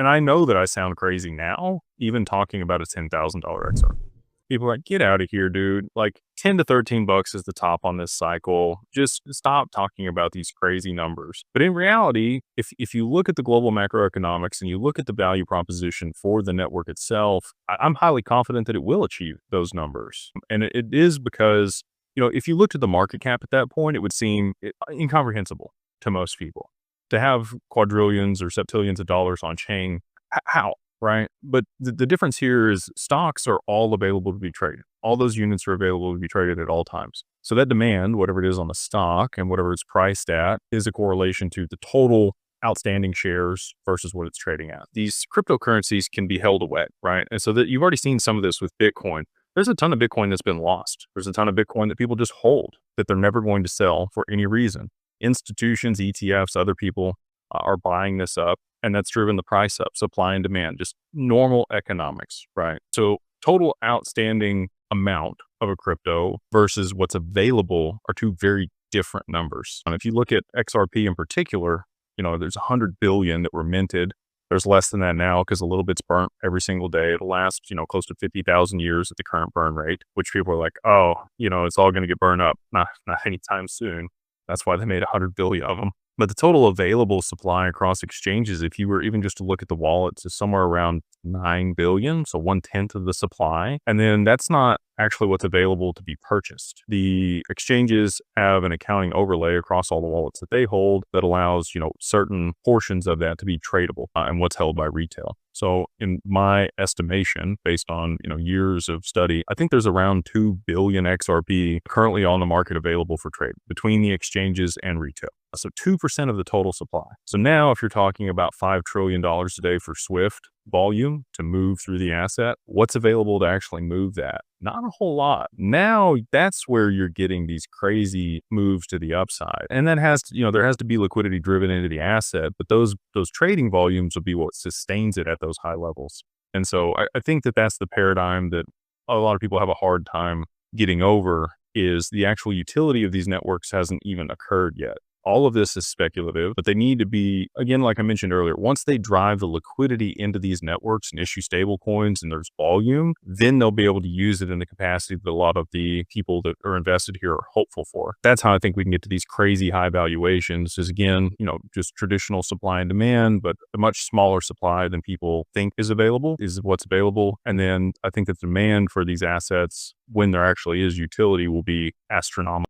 And I know that I sound crazy now, even talking about a $10,000 XR. People are like, get out of here, dude. Like 10 to 13 bucks is the top on this cycle. Just stop talking about these crazy numbers. But in reality, if you look at the global macroeconomics and you look at the value proposition for the network itself, I'm highly confident that it will achieve those numbers. And it is because, if you looked at the market cap at that point, it would seem incomprehensible to most people to have quadrillions or septillions of dollars on chain. How? Right. But the difference here is stocks are all available to be traded. All those units are available to be traded at all times. So that demand, whatever it is on the stock and whatever it's priced at, is a correlation to the total outstanding shares versus what it's trading at. These cryptocurrencies can be held away, right? And so that you've already seen some of this with Bitcoin. There's a ton of Bitcoin that's been lost. There's a ton of Bitcoin that people just hold that they're never going to sell for any reason. Institutions, ETFs, other people are buying this up. And that's driven the price up, supply and demand, just normal economics, right? So total outstanding amount of a crypto versus what's available are two very different numbers. And if you look at XRP in particular, there's 100 billion that were minted. There's less than that now because a little bit's burnt every single day. It'll last, close to 50,000 years at the current burn rate, which people are like, oh, it's all going to get burned up. Not anytime soon. That's why they made 100 billion of them. But the total available supply across exchanges, if you were even just to look at the wallets, is somewhere around 9 billion, so 1/10 of the supply. And then that's not actually what's available to be purchased. The exchanges have an accounting overlay across all the wallets that they hold that allows, certain portions of that to be tradable and what's held by retail. So in my estimation, based on, years of study, I think there's around 2 billion XRP currently on the market available for trade between the exchanges and retail. So 2% of the total supply. So now if you're talking about $5 trillion a day for Swift volume to move through the asset, what's available to actually move that? Not a whole lot. Now that's where you're getting these crazy moves to the upside. And that has to, there has to be liquidity driven into the asset, but those trading volumes will be what sustains it at those high levels. And so I think that that's the paradigm that a lot of people have a hard time getting over, is the actual utility of these networks hasn't even occurred yet. All of this is speculative, but they need to be, again, like I mentioned earlier, once they drive the liquidity into these networks and issue stable coins and there's volume, then they'll be able to use it in the capacity that a lot of the people that are invested here are hopeful for. That's how I think we can get to these crazy high valuations, is again, just traditional supply and demand, but a much smaller supply than people think is available is what's available. And then I think the demand for these assets, when there actually is utility, will be astronomical.